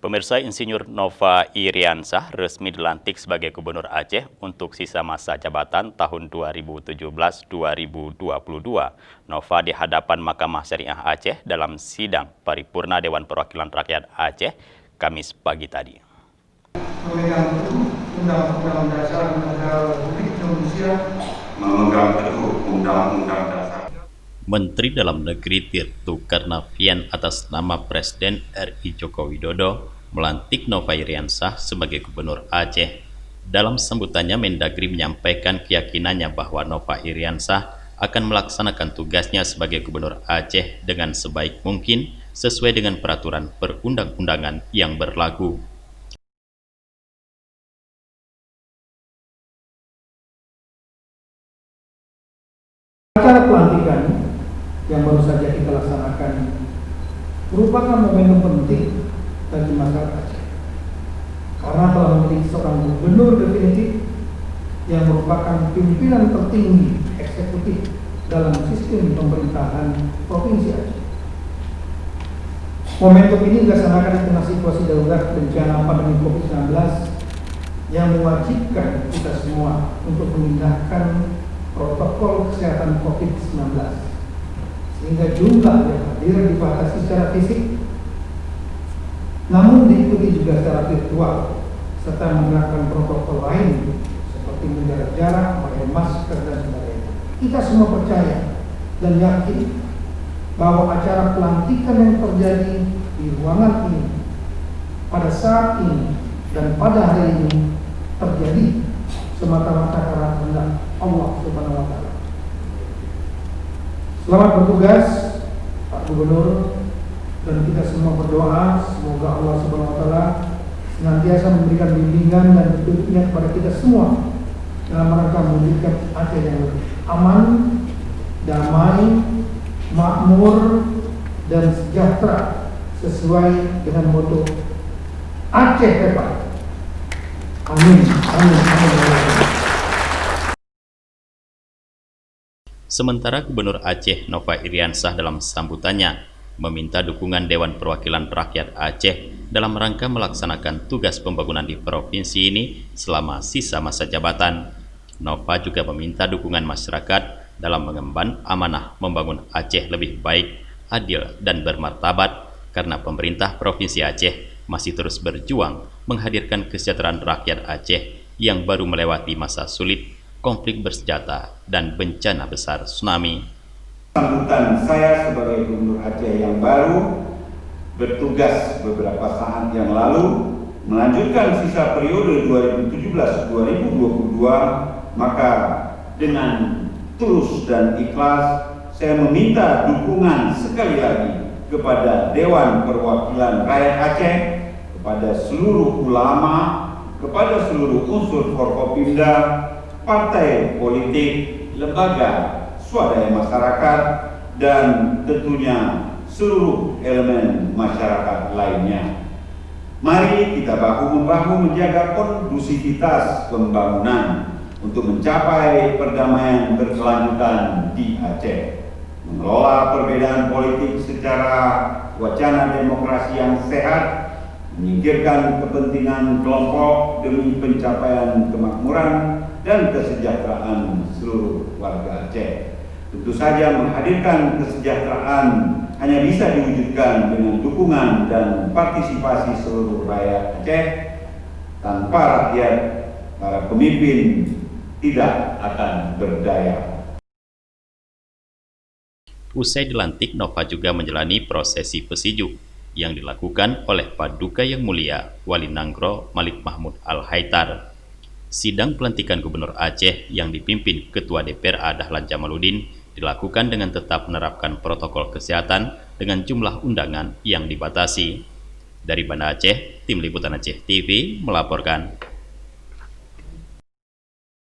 Pemirsa, Insinyur Nova Iriansah resmi dilantik sebagai Gubernur Aceh untuk sisa masa jabatan tahun 2017-2022. Nova di hadapan Mahkamah Syariah Aceh dalam sidang paripurna Dewan Perwakilan Rakyat Aceh Kamis pagi tadi. Memegang teguh Undang-Undang Dasar Negara Republik Indonesia. Memegang teguh Undang-Undang Dasar. Menteri Dalam Negeri Tirtu Karnavian atas nama Presiden RI Joko Widodo melantik Nova Iriansah sebagai Gubernur Aceh. Dalam sambutannya, Mendagri menyampaikan keyakinannya bahwa Nova Iriansah akan melaksanakan tugasnya sebagai Gubernur Aceh dengan sebaik mungkin sesuai dengan peraturan perundang-undangan yang berlaku. Acara pelantikan yang baru saja kita laksanakan merupakan momentum penting bagi masyarakat Aceh karena telah memiliki seorang gubernur definitif yang merupakan pimpinan tertinggi eksekutif dalam sistem pemerintahan Provinsi Aceh. Momentum ini dilaksanakan di tengah situasi darurat bencana pandemi COVID-19 yang mewajibkan kita semua untuk memindahkan protokol kesehatan COVID-19 sehingga jumlah yang hadir dibatasi secara fisik namun diikuti juga secara virtual serta menerapkan protokol lain seperti menjaga jarak, memakai masker dan sebagainya. Kita semua percaya dan yakin bahwa acara pelantikan yang terjadi di ruangan ini pada saat ini dan pada hari ini terjadi semata-mata karena kehendak Allah Subhanahu wa Ta'ala. Selamat bertugas Pak Gubernur, dan kita semua berdoa semoga Allah Subhanahu wa Ta'ala senantiasa memberikan bimbingan dan petunjuknya kepada kita semua dalam rangka mewujudkan Aceh yang lebih aman, damai, makmur dan sejahtera sesuai dengan motto Aceh hebat. Amin. Amin. Amin. Sementara Gubernur Aceh Nova Iriansah dalam sambutannya meminta dukungan Dewan Perwakilan Rakyat Aceh dalam rangka melaksanakan tugas pembangunan di provinsi ini selama sisa masa jabatan. Nova juga meminta dukungan masyarakat dalam mengemban amanah membangun Aceh lebih baik, adil, dan bermartabat karena pemerintah Provinsi Aceh masih terus berjuang menghadirkan kesejahteraan rakyat Aceh yang baru melewati masa sulit, konflik bersenjata, dan bencana besar tsunami. Sambutan saya sebagai Gubernur Aceh yang baru bertugas beberapa saat yang lalu melanjutkan sisa periode 2017-2022, maka dengan tulus dan ikhlas saya meminta dukungan sekali lagi kepada Dewan Perwakilan Rakyat Aceh, kepada seluruh ulama, kepada seluruh unsur Forkopimda, partai politik, lembaga swadaya masyarakat, dan tentunya seluruh elemen masyarakat lainnya. Mari kita bahu-membahu menjaga kondusivitas pembangunan untuk mencapai perdamaian berkelanjutan di Aceh, mengelola perbedaan politik secara wacana demokrasi yang sehat, menyingkirkan kepentingan kelompok demi pencapaian kemakmuran dan kesejahteraan seluruh warga Aceh. Tentu saja menghadirkan kesejahteraan hanya bisa diwujudkan dengan dukungan dan partisipasi seluruh rakyat Aceh. Tanpa rakyat, para pemimpin tidak akan berdaya. Usai dilantik, Nova juga menjalani prosesi pesiju yang dilakukan oleh Paduka Yang Mulia Wali Nanggro Malik Mahmud Al-Haitar. Sidang pelantikan Gubernur Aceh yang dipimpin Ketua DPRA Dahlan Jamaluddin dilakukan dengan tetap menerapkan protokol kesehatan dengan jumlah undangan yang dibatasi. Dari Banda Aceh, Tim Liputan Aceh TV melaporkan.